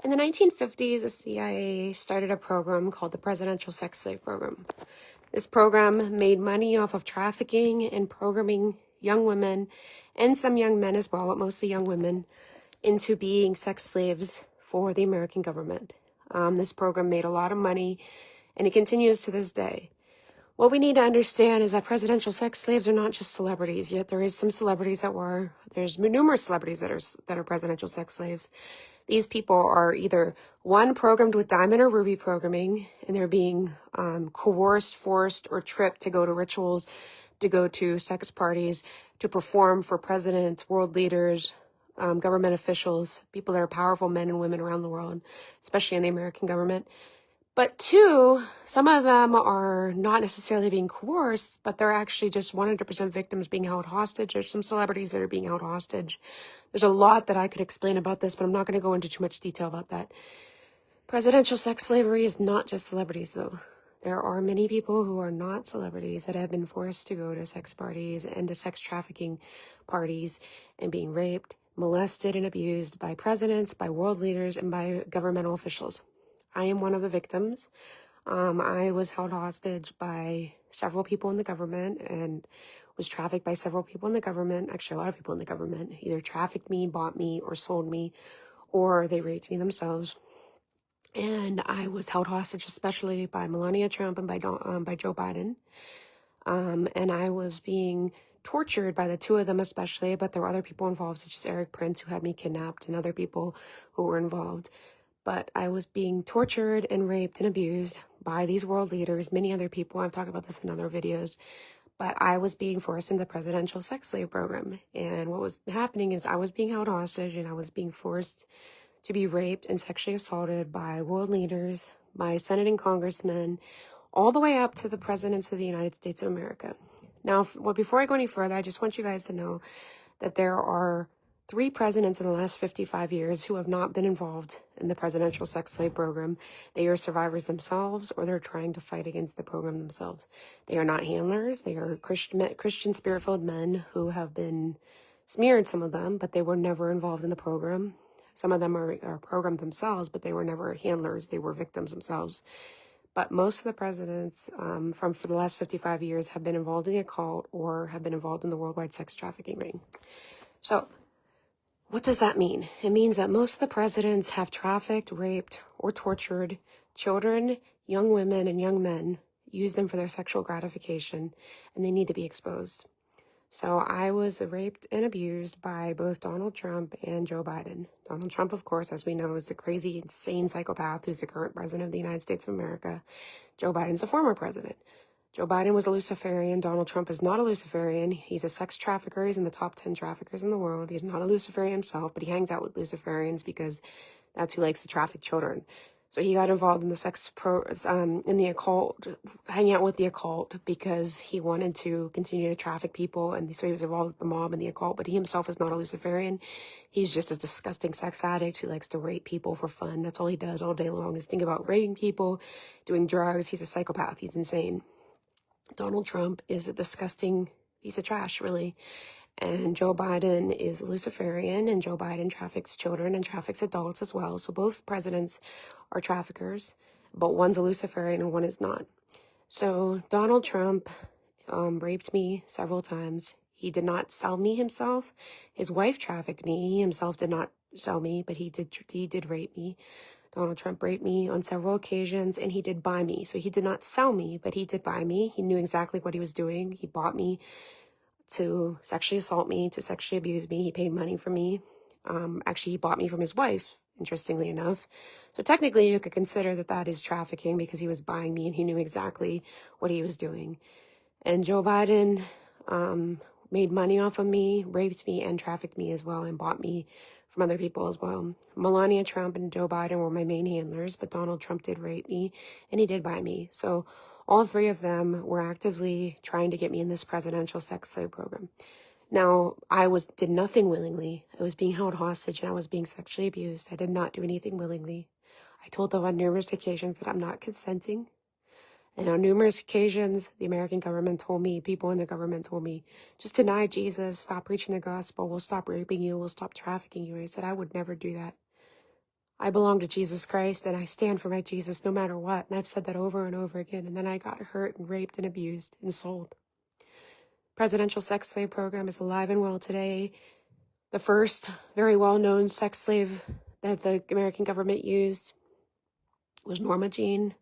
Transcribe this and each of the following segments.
In the 1950s, the CIA started a program called the Presidential Sex Slave Program. This program made money off of trafficking and programming young women and some young men as well, but mostly young women, into being sex slaves for the American government. This program made a lot of money, and it continues to this day. What we need to understand is that presidential sex slaves are not just celebrities, yet there is some celebrities that were. There's numerous celebrities that are presidential sex slaves. These people are either, one, programmed with diamond or ruby programming, and they're being coerced, forced, or tricked to go to rituals, to go to sex parties, to perform for presidents, world leaders, government officials, people that are powerful men and women around the world, especially in the American government. But two, some of them are not necessarily being coerced, but they're actually just 100% victims being held hostage. There's some celebrities that are being held hostage. There's a lot that I could explain about this, but I'm not going to go into too much detail about that. Presidential sex slavery is not just celebrities, though. There are many people who are not celebrities that have been forced to go to sex parties and to sex trafficking parties and being raped, molested, and abused by presidents, by world leaders, and by governmental officials. I am one of the victims. I was held hostage by several people in the government and was trafficked by several people in the government. Actually, a lot of people in the government either trafficked me, bought me, or sold me, or they raped me themselves. And I was held hostage, especially by Melania Trump and by Joe Biden. And I was being tortured by the two of them especially, but there were other people involved, such as Eric Prince, who had me kidnapped, and other people who were involved. But I was being tortured and raped and abused by these world leaders, many other people. I've talked about this in other videos. But I was being forced into the presidential sex slave program. And what was happening is I was being held hostage and I was being forced to be raped and sexually assaulted by world leaders, by Senate and congressmen, all the way up to the presidents of the United States of America. Now, before I go any further, I just want you guys to know that there are 3 presidents in the last 55 years who have not been involved in the presidential sex slave program. They are survivors themselves, or they're trying to fight against the program themselves. They are not handlers. They are Christian spirit-filled men who have been smeared, some of them, but they were never involved in the program. Some of them are programmed themselves, but they were never handlers. They were victims themselves. But most of the presidents for the last 55 years have been involved in the occult or have been involved in the worldwide sex trafficking ring. So what does that mean? It means that most of the presidents have trafficked, raped, or tortured children, young women, and young men, used them for their sexual gratification, and they need to be exposed. So I was raped and abused by both Donald Trump and Joe Biden. Donald Trump, of course, as we know, is the crazy, insane psychopath who's the current president of the United States of America. Joe Biden's a former president. Joe Biden was a Luciferian. Donald Trump is not a Luciferian. He's a sex trafficker. He's in the top 10 traffickers in the world. He's not a Luciferian himself, but he hangs out with Luciferians because that's who likes to traffic children. So he got involved in the in the occult, hanging out with the occult because he wanted to continue to traffic people. And so he was involved with the mob and the occult, but he himself is not a Luciferian. He's just a disgusting sex addict who likes to rape people for fun. That's all he does all day long is think about raping people, doing drugs. He's a psychopath. He's insane. Donald Trump is a disgusting piece of trash, really. And Joe Biden is a Luciferian, and Joe Biden traffics children and traffics adults as well. So both presidents are traffickers, but one's a Luciferian and one is not. So Donald Trump raped me several times. He did not sell me himself. His wife trafficked me. He himself did not sell me, but he did rape me. Donald Trump raped me on several occasions, and he did buy me. So he did not sell me, but he did buy me. He knew exactly what he was doing. He bought me to sexually assault me, to sexually abuse me. He paid money for me. Actually, he bought me from his wife, interestingly enough. So technically, you could consider that that is trafficking because he was buying me and he knew exactly what he was doing. And Joe Biden made money off of me, raped me, and trafficked me as well, and bought me from other people as well. Melania Trump and Joe Biden were my main handlers, but Donald Trump did rape me, and he did buy me. So all 3 of them were actively trying to get me in this presidential sex slave program. Now, I did nothing willingly. I was being held hostage, and I was being sexually abused. I did not do anything willingly. I told them on numerous occasions that I'm not consenting. And on numerous occasions, the American government told me, people in the government told me, just deny Jesus, stop preaching the gospel, we'll stop raping you, we'll stop trafficking you. I said, I would never do that. I belong to Jesus Christ and I stand for my Jesus no matter what. And I've said that over and over again. And then I got hurt and raped and abused and sold. Presidential sex slave program is alive and well today. The first very well-known sex slave that the American government used was Norma Jean,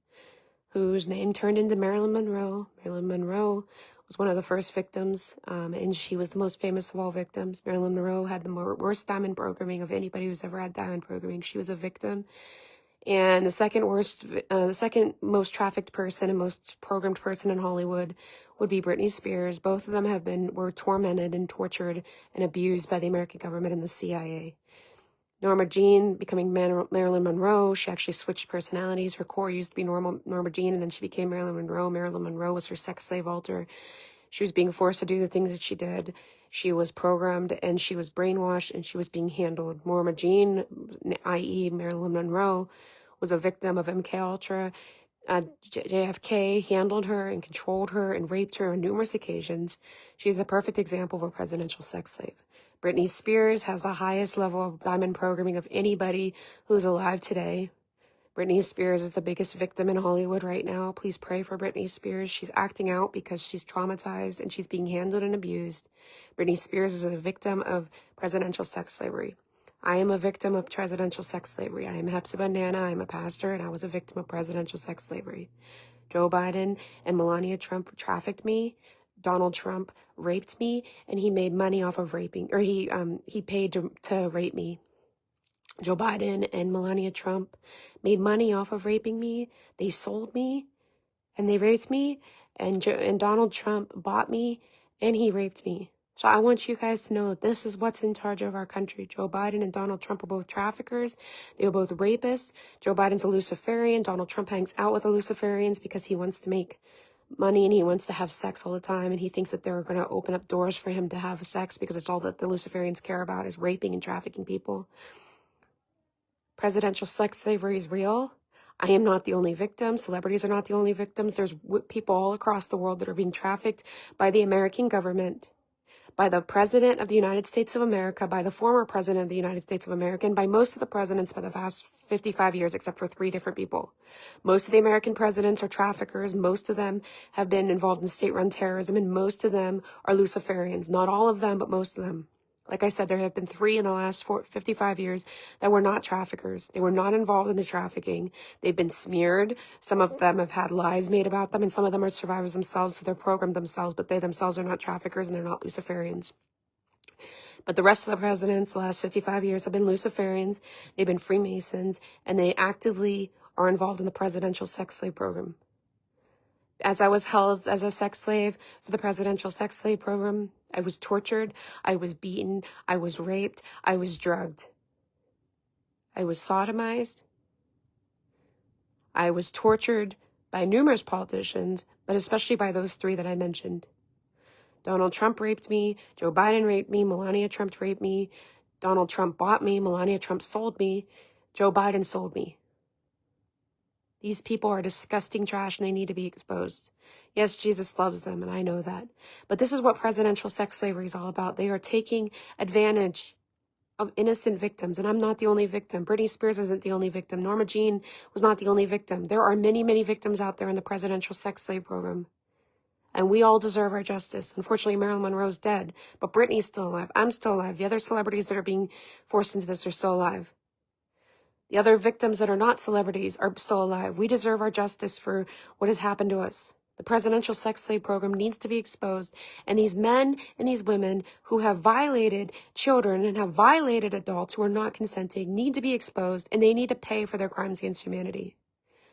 whose name turned into Marilyn Monroe. Marilyn Monroe was one of the first victims, and she was the most famous of all victims. Marilyn Monroe had the worst diamond programming of anybody who's ever had diamond programming. She was a victim. And the second most trafficked person and most programmed person in Hollywood would be Britney Spears. Both of them were tormented and tortured and abused by the American government and the CIA. Norma Jean becoming Marilyn Monroe, she actually switched personalities. Her core used to be Norma Jean, and then she became Marilyn Monroe. Marilyn Monroe was her sex slave alter. She was being forced to do the things that she did. She was programmed and she was brainwashed and she was being handled. Norma Jean, i.e. Marilyn Monroe, was a victim of MK Ultra. JFK handled her and controlled her and raped her on numerous occasions. She is the perfect example of a presidential sex slave. Britney Spears has the highest level of diamond programming of anybody who's alive today. Britney Spears is the biggest victim in Hollywood right now. Please pray for Britney Spears. She's acting out because she's traumatized and she's being handled and abused. Britney Spears is a victim of presidential sex slavery. I am a victim of presidential sex slavery. I am Hepzibah Nana. I'm a pastor, and I was a victim of presidential sex slavery. Joe Biden and Melania Trump trafficked me. Donald Trump raped me, and he made money off of raping, or he paid to rape me. Joe Biden and Melania Trump made money off of raping me. They sold me, and they raped me, and Donald Trump bought me, and he raped me. So I want you guys to know that this is what's in charge of our country. Joe Biden and Donald Trump are both traffickers. They are both rapists. Joe Biden's a Luciferian. Donald Trump hangs out with the Luciferians because he wants to make money and he wants to have sex all the time, and he thinks that they're going to open up doors for him to have sex because it's all that the Luciferians care about is raping and trafficking people. Presidential sex slavery is real. I am not the only victim. Celebrities are not the only victims. There's people all across the world that are being trafficked by the American government, by the President of the United States of America, by the former President of the United States of America, and by most of the presidents for the past 55 years, except for 3 different people. Most of the American presidents are traffickers. Most of them have been involved in state-run terrorism, and most of them are Luciferians. Not all of them, but most of them. Like I said, there have been 3 in the last 55 years that were not traffickers. They were not involved in the trafficking. They've been smeared. Some of them have had lies made about them, and some of them are survivors themselves, so they're programmed themselves, but they themselves are not traffickers and they're not Luciferians. But the rest of the presidents the last 55 years have been Luciferians. They've been Freemasons, and they actively are involved in the presidential sex slave program. As I was held as a sex slave for the presidential sex slave program, I was tortured, I was beaten, I was raped, I was drugged. I was sodomized. I was tortured by numerous politicians, but especially by those 3 that I mentioned. Donald Trump raped me, Joe Biden raped me, Melania Trump raped me, Donald Trump bought me, Melania Trump sold me, Joe Biden sold me. These people are disgusting trash and they need to be exposed. Yes, Jesus loves them, and I know that. But this is what presidential sex slavery is all about. They are taking advantage of innocent victims, and I'm not the only victim. Britney Spears isn't the only victim. Norma Jean was not the only victim. There are many, many victims out there in the presidential sex slave program. And we all deserve our justice. Unfortunately, Marilyn Monroe's dead, but Britney's still alive. I'm still alive. The other celebrities that are being forced into this are still alive. The other victims that are not celebrities are still alive. We deserve our justice for what has happened to us. The presidential sex slave program needs to be exposed. And these men and these women who have violated children and have violated adults who are not consenting need to be exposed, and they need to pay for their crimes against humanity.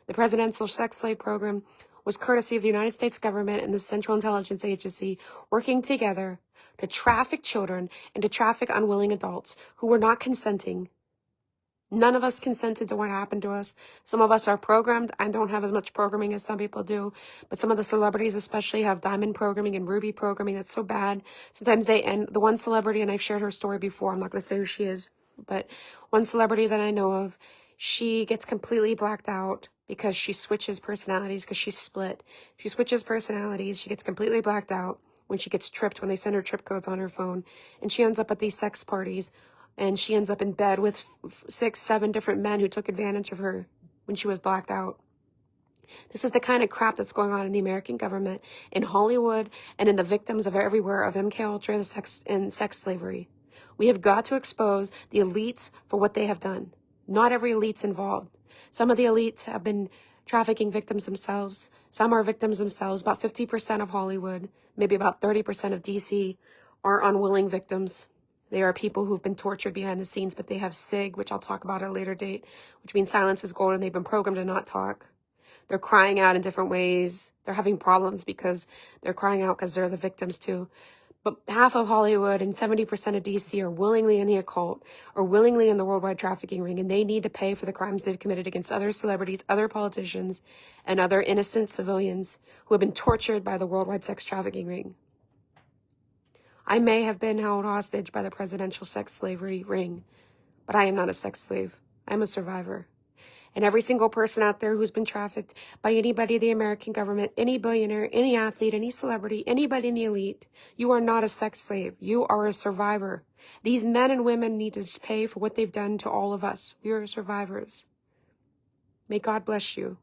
The presidential sex slave program was courtesy of the United States government and the Central Intelligence Agency working together to traffic children and to traffic unwilling adults who were not consenting. None of us consented to what happened to us. Some of us are programmed. I don't have as much programming as some people do, but some of the celebrities especially have diamond programming and ruby programming. That's so bad. Sometimes they end. The one celebrity, and I've shared her story before, I'm not going to say who she is, but one celebrity that I know of, she gets completely blacked out because she switches personalities, because she's split. She switches personalities. She gets completely blacked out when she gets tripped, when they send her trip codes on her phone, and she ends up at these sex parties and she ends up in bed with 6, 7 different men who took advantage of her when she was blacked out. This is the kind of crap that's going on in the American government, in Hollywood, and in the victims of everywhere of MK Ultra and sex slavery. We have got to expose the elites for what they have done. Not every elite's involved. Some of the elites have been trafficking victims themselves. Some are victims themselves. About 50% of Hollywood, maybe about 30% of DC, are unwilling victims. They are people who've been tortured behind the scenes, but they have SIG, which I'll talk about at a later date, which means silence is gold, and they've been programmed to not talk. They're crying out in different ways. They're having problems because they're crying out because they're the victims too. But half of Hollywood and 70% of DC are willingly in the occult or willingly in the worldwide trafficking ring, and they need to pay for the crimes they've committed against other celebrities, other politicians, and other innocent civilians who have been tortured by the worldwide sex trafficking ring. I may have been held hostage by the presidential sex slavery ring, but I am not a sex slave. I'm a survivor. And every single person out there who's been trafficked by anybody, the American government, any billionaire, any athlete, any celebrity, anybody in the elite, you are not a sex slave. You are a survivor. These men and women need to pay for what they've done to all of us. We are survivors. May God bless you.